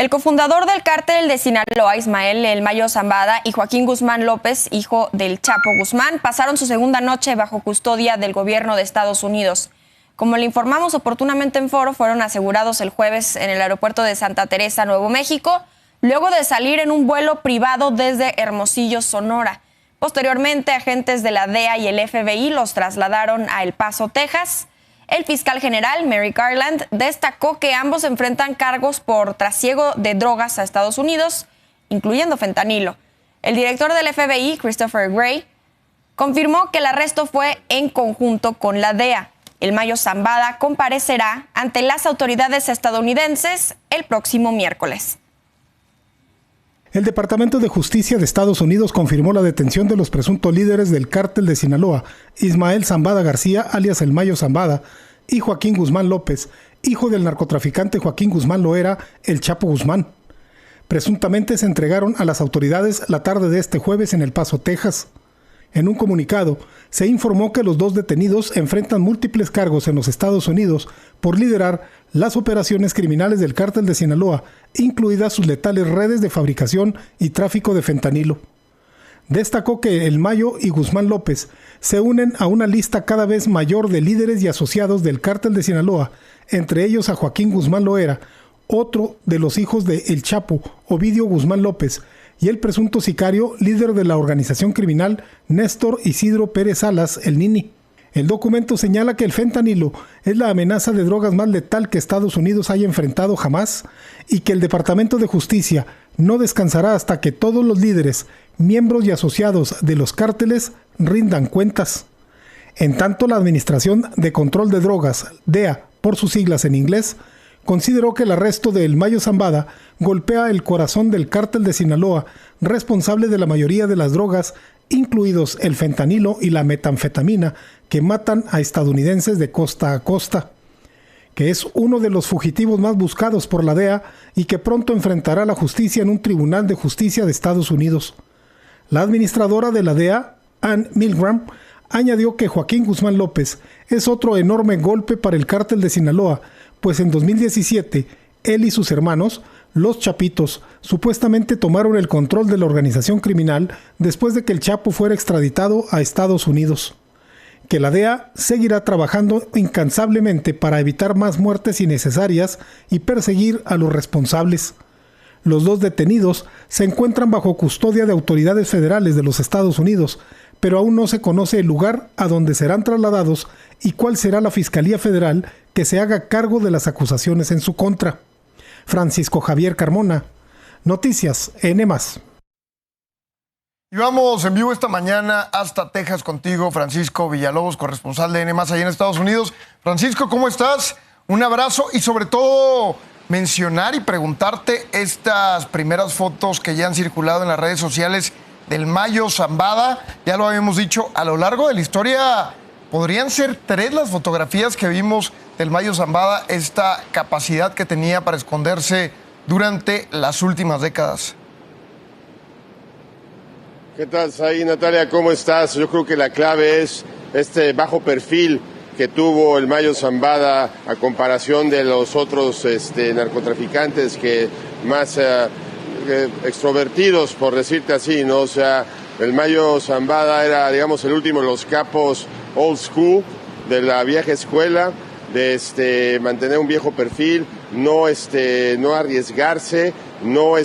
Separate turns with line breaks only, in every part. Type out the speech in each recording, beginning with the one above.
El cofundador del cártel de Sinaloa, Ismael El Mayo Zambada, y Joaquín Guzmán López, hijo del Chapo Guzmán, pasaron su segunda noche bajo custodia del gobierno de Estados Unidos. Como le informamos oportunamente en Foro, fueron asegurados el jueves en el aeropuerto de Santa Teresa, Nuevo México, luego de salir en un vuelo privado desde Hermosillo, Sonora. Posteriormente, agentes de la DEA y el FBI los trasladaron a El Paso, Texas. El fiscal general, Merrick Garland, destacó que ambos enfrentan cargos por trasiego de drogas a Estados Unidos, incluyendo fentanilo. El director del FBI, Christopher Wray, confirmó que el arresto fue en conjunto con la DEA. El Mayo Zambada comparecerá ante las autoridades estadounidenses el próximo miércoles.
El Departamento de Justicia de Estados Unidos confirmó la detención de los presuntos líderes del cártel de Sinaloa, Ismael Zambada García, alias El Mayo Zambada, y Joaquín Guzmán López, hijo del narcotraficante Joaquín Guzmán Loera, el Chapo Guzmán. Presuntamente se entregaron a las autoridades la tarde de este jueves en El Paso, Texas. En un comunicado, se informó que los dos detenidos enfrentan múltiples cargos en los Estados Unidos por liderar las operaciones criminales del cártel de Sinaloa, incluidas sus letales redes de fabricación y tráfico de fentanilo. Destacó que El Mayo y Guzmán López se unen a una lista cada vez mayor de líderes y asociados del cártel de Sinaloa, entre ellos a Joaquín Guzmán Loera, otro de los hijos de El Chapo, Ovidio Guzmán López, y el presunto sicario, líder de la organización criminal, Néstor Isidro Pérez Salas, el Nini. El documento señala que el fentanilo es la amenaza de drogas más letal que Estados Unidos haya enfrentado jamás y que el Departamento de Justicia no descansará hasta que todos los líderes, miembros y asociados de los cárteles rindan cuentas. En tanto, la Administración de Control de Drogas, DEA, por sus siglas en inglés, consideró que el arresto de El Mayo Zambada golpea el corazón del cártel de Sinaloa, responsable de la mayoría de las drogas, incluidos el fentanilo y la metanfetamina, que matan a estadounidenses de costa a costa, que es uno de los fugitivos más buscados por la DEA y que pronto enfrentará la justicia en un tribunal de justicia de Estados Unidos. La administradora de la DEA, Ann Milgram, añadió que Joaquín Guzmán López es otro enorme golpe para el cártel de Sinaloa, pues en 2017 él y sus hermanos, los Chapitos, supuestamente tomaron el control de la organización criminal después de que el Chapo fuera extraditado a Estados Unidos. Que la DEA seguirá trabajando incansablemente para evitar más muertes innecesarias y perseguir a los responsables. Los dos detenidos se encuentran bajo custodia de autoridades federales de los Estados Unidos, pero aún no se conoce el lugar a donde serán trasladados y cuál será la Fiscalía Federal que se haga cargo de las acusaciones en su contra. Francisco Javier Carmona, Noticias N+.
Y vamos en vivo esta mañana hasta Texas contigo, Francisco Villalobos, corresponsal de N+ allá en Estados Unidos. Francisco, ¿cómo estás? Un abrazo y sobre todo mencionar y preguntarte estas primeras fotos que ya han circulado en las redes sociales del Mayo Zambada. Ya lo habíamos dicho, a lo largo de la historia podrían ser 3 las fotografías que vimos del Mayo Zambada, esta capacidad que tenía para esconderse durante las últimas décadas.
¿Qué tal, Saí, Natalia? ¿Cómo estás? Yo creo que la clave es este bajo perfil que tuvo el Mayo Zambada a comparación de los otros narcotraficantes que más extrovertidos, por decirte así, ¿no? O sea, el Mayo Zambada era, digamos, el último de los capos old school, de la vieja escuela, de mantener un viejo perfil, no arriesgarse, no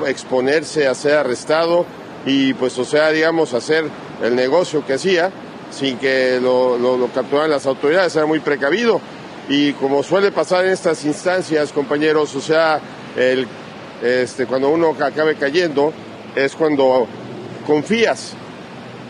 exponerse a ser arrestado y pues, o sea, digamos, hacer el negocio que hacía sin que lo capturaran las autoridades. Era muy precavido y como suele pasar en estas instancias, compañeros, o sea, cuando uno acabe cayendo es cuando confías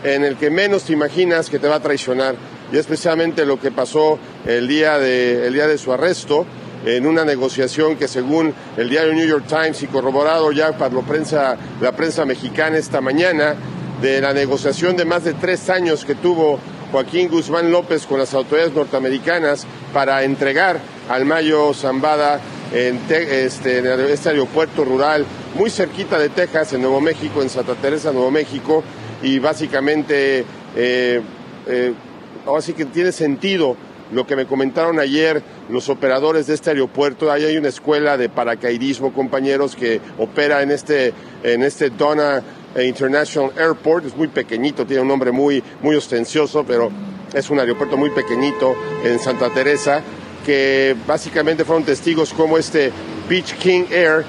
en el que menos te imaginas que te va a traicionar. Y es precisamente lo que pasó el día de su arresto, en una negociación que, según el diario New York Times y corroborado ya por la prensa mexicana esta mañana, de la negociación de más de 3 años que tuvo Joaquín Guzmán López con las autoridades norteamericanas para entregar al Mayo Zambada en este aeropuerto rural muy cerquita de Texas, en Nuevo México, en Santa Teresa, Nuevo México, y básicamente ahora sí que tiene sentido lo que me comentaron ayer los operadores de este aeropuerto, ahí hay una escuela de paracaidismo, compañeros, que opera en este Donna International Airport. Es muy pequeñito, tiene un nombre muy ostencioso, pero es un aeropuerto muy pequeñito en Santa Teresa, que básicamente fueron testigos como este Beach King Air,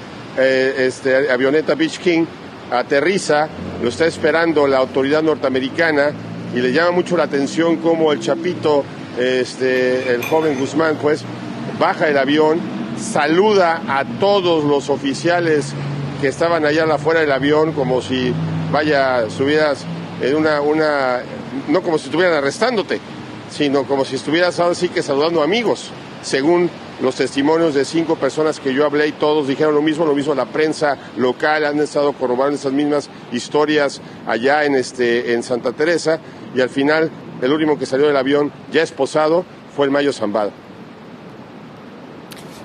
avioneta Beach King, aterriza, lo está esperando la autoridad norteamericana, y le llama mucho la atención cómo el chapito, el joven Guzmán, pues, baja el avión, saluda a todos los oficiales que estaban allá afuera del avión, como si, estuvieras en no como si estuvieran arrestándote, sino como si estuvieras así que saludando amigos, según los testimonios de 5 personas que yo hablé, y todos dijeron lo mismo la prensa local, han estado corroborando esas mismas historias allá en Santa Teresa, y al final el último que salió del avión ya esposado fue el Mayo Zambada.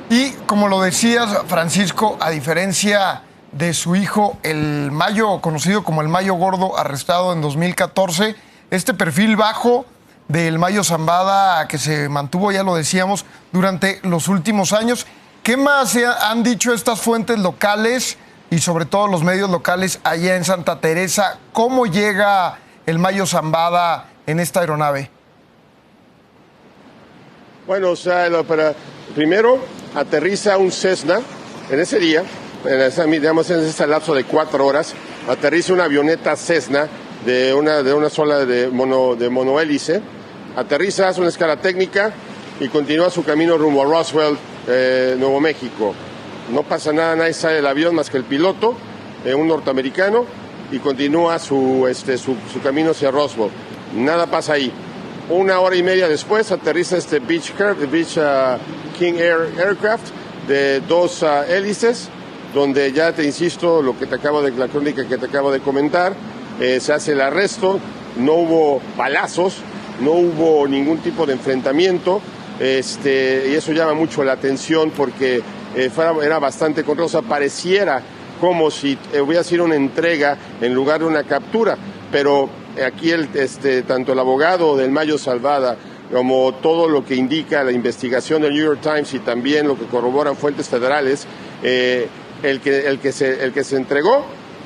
Y como lo decías, Francisco, a diferencia de su hijo, el Mayo, conocido como el Mayo Gordo, arrestado en 2014, este perfil bajo del Mayo Zambada que se mantuvo, ya lo decíamos, durante los últimos años. ¿Qué más han dicho estas fuentes locales y sobre todo los medios locales allá en Santa Teresa? ¿Cómo llega el Mayo Zambada en esta aeronave?
Bueno, primero aterriza un Cessna en ese día, en ese lapso de 4 horas, aterriza una avioneta Cessna de una sola de monohélice. Aterriza, hace una escala técnica y continúa su camino rumbo a Roswell, Nuevo México. No pasa nada, nadie sale del avión más que el piloto, un norteamericano, y continúa su camino hacia Roswell. Nada pasa ahí. 1 hora y media después aterriza este Beach King Air Aircraft de 2 hélices, donde ya te insisto, la crónica que te acabo de comentar, se hace el arresto, no hubo balazos, no hubo ningún tipo de enfrentamiento, y eso llama mucho la atención porque era bastante controlado, pareciera como si hubiera sido una entrega en lugar de una captura, pero aquí tanto el abogado del Mayo Zambada como todo lo que indica la investigación del New York Times y también lo que corroboran fuentes federales, el que se entregó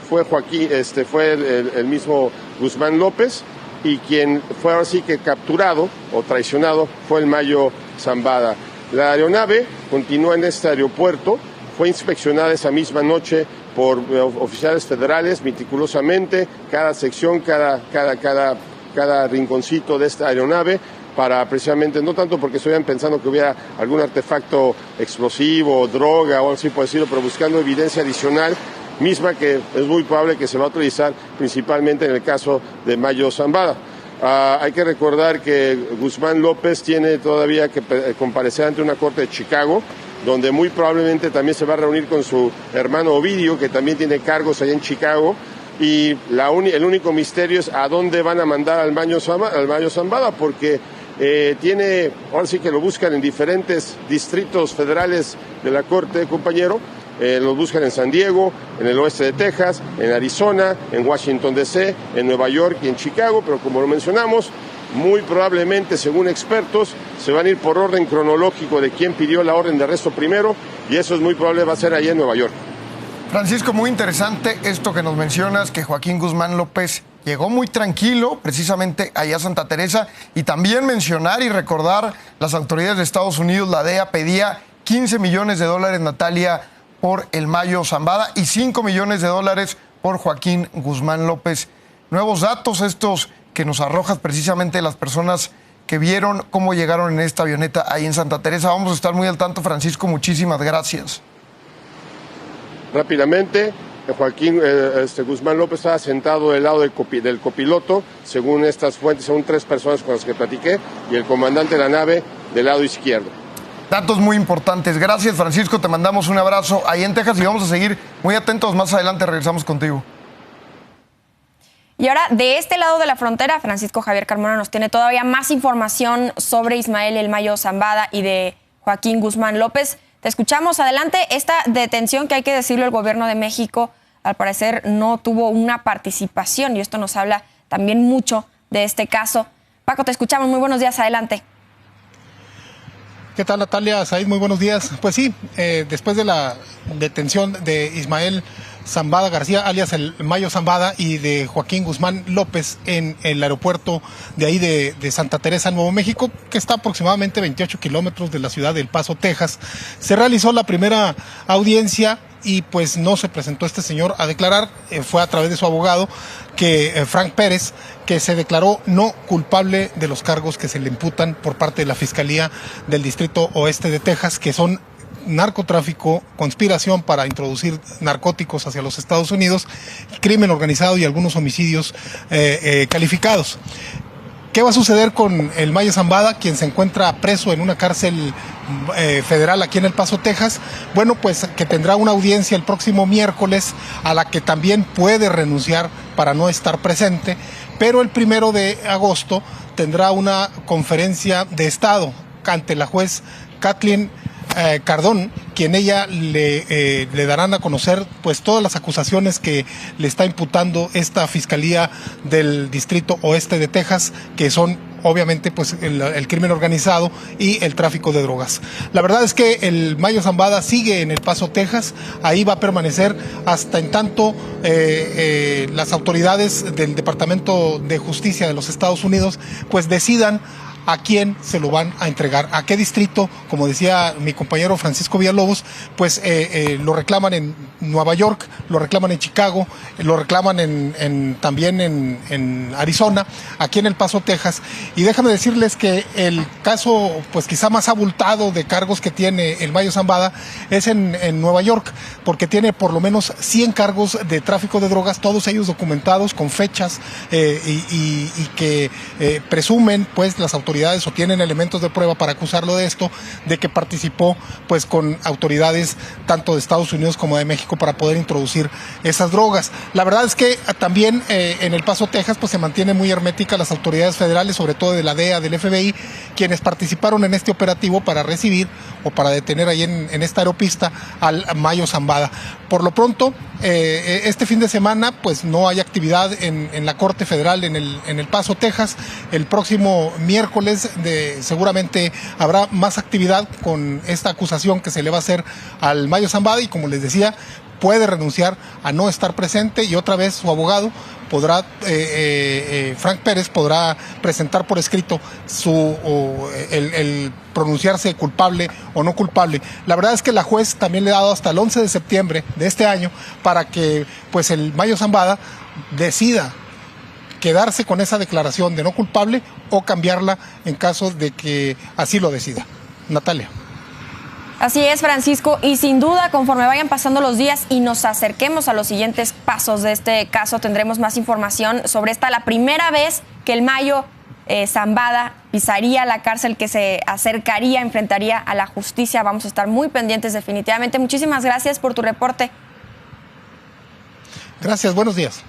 fue fue el mismo Guzmán López, y quien fue ahora sí que capturado o traicionado fue el Mayo Zambada. La aeronave continúa en este aeropuerto, fue inspeccionada esa misma noche por oficiales federales meticulosamente, cada sección, cada rinconcito de esta aeronave, para precisamente, no tanto porque estuvieran pensando que hubiera algún artefacto explosivo, droga o algo así por decirlo, pero buscando evidencia adicional, misma que es muy probable que se va a utilizar principalmente en el caso de Mayo Zambada. Hay que recordar que Guzmán López tiene todavía que comparecer ante una corte de Chicago, donde muy probablemente también se va a reunir con su hermano Ovidio, que también tiene cargos allá en Chicago, y el único misterio es a dónde van a mandar al Mayo Zambada, porque ahora sí que lo buscan en diferentes distritos federales de la corte, compañero. Los buscan en San Diego, en el oeste de Texas, en Arizona, en Washington D.C., en Nueva York y en Chicago, pero como lo mencionamos, muy probablemente, según expertos, se van a ir por orden cronológico de quién pidió la orden de arresto primero, y eso es muy probable va a ser allá en Nueva York.
Francisco, muy interesante esto que nos mencionas, que Joaquín Guzmán López llegó muy tranquilo precisamente allá a Santa Teresa, y también mencionar y recordar, las autoridades de Estados Unidos, la DEA pedía $15 millones, Natalia, por el Mayo Zambada y $5 millones por Joaquín Guzmán López. Nuevos datos estos que nos arrojas precisamente las personas que vieron cómo llegaron en esta avioneta ahí en Santa Teresa. Vamos a estar muy al tanto, Francisco, muchísimas gracias.
Rápidamente, Joaquín Guzmán López estaba sentado del lado del copiloto, según estas fuentes, según 3 personas con las que platiqué, y el comandante de la nave del lado izquierdo.
Datos muy importantes. Gracias, Francisco. Te mandamos un abrazo ahí en Texas y vamos a seguir muy atentos. Más adelante regresamos contigo.
Y ahora, de este lado de la frontera, Francisco Javier Carmona nos tiene todavía más información sobre Ismael El Mayo Zambada y de Joaquín Guzmán López. Te escuchamos. Adelante. Esta detención, que hay que decirlo, el gobierno de México al parecer no tuvo una participación, y esto nos habla también mucho de este caso. Paco, te escuchamos. Muy buenos días. Adelante.
¿Qué tal, Natalia? Said, muy buenos días. Pues sí, después de la detención de Ismael Zambada García, alias el Mayo Zambada, y de Joaquín Guzmán López en el aeropuerto de ahí de Santa Teresa, Nuevo México, que está aproximadamente 28 kilómetros de la ciudad de El Paso, Texas, se realizó la primera audiencia y pues no se presentó este señor a declarar. Fue a través de su abogado, Frank Pérez, que se declaró no culpable de los cargos que se le imputan por parte de la Fiscalía del Distrito Oeste de Texas, que son narcotráfico, conspiración para introducir narcóticos hacia los Estados Unidos, crimen organizado y algunos homicidios calificados. ¿Qué va a suceder con el Mayo Zambada, quien se encuentra preso en una cárcel federal aquí en El Paso, Texas? Bueno, pues que tendrá una audiencia el próximo miércoles, a la que también puede renunciar para no estar presente, pero el 1 de agosto tendrá una conferencia de Estado ante la juez Kathleen Cardón, quien ella le darán a conocer pues todas las acusaciones que le está imputando esta Fiscalía del Distrito Oeste de Texas, que son obviamente pues el crimen organizado y el tráfico de drogas. La verdad es que el Mayo Zambada sigue en El Paso, Texas. Ahí va a permanecer hasta en tanto las autoridades del Departamento de Justicia de los Estados Unidos pues decidan a quién se lo van a entregar, a qué distrito. Como decía mi compañero Francisco Villalobos, pues lo reclaman en Nueva York, lo reclaman en Chicago, lo reclaman también en Arizona, aquí en El Paso, Texas. Y déjame decirles que el caso pues quizá más abultado de cargos que tiene el Mayo Zambada es en Nueva York, porque tiene por lo menos 100 cargos de tráfico de drogas, todos ellos documentados con fechas y que presumen pues las autoridades o tienen elementos de prueba para acusarlo de esto, de que participó pues con autoridades tanto de Estados Unidos como de México para poder introducir esas drogas. La verdad es que también en El Paso, Texas, pues se mantiene muy hermética las autoridades federales, sobre todo de la DEA, del FBI, quienes participaron en este operativo para recibir o para detener ahí en esta aeropista al Mayo Zambada. Por lo pronto, este fin de semana pues no hay actividad en la Corte Federal en El Paso, Texas. El próximo miércoles seguramente habrá más actividad con esta acusación que se le va a hacer al Mayo Zambada, y como les decía, puede renunciar a no estar presente, y otra vez su abogado podrá, Frank Pérez, podrá presentar por escrito el pronunciarse culpable o no culpable. La verdad es que la juez también le ha dado hasta el 11 de septiembre de este año para que pues el Mayo Zambada decida quedarse con esa declaración de no culpable o cambiarla en caso de que así lo decida. Natalia.
Así es, Francisco, y sin duda, conforme vayan pasando los días y nos acerquemos a los siguientes pasos de este caso, tendremos más información sobre la primera vez que el Mayo Zambada pisaría la cárcel, que se acercaría, enfrentaría a la justicia. Vamos a estar muy pendientes definitivamente. Muchísimas gracias por tu reporte.
Gracias, buenos días.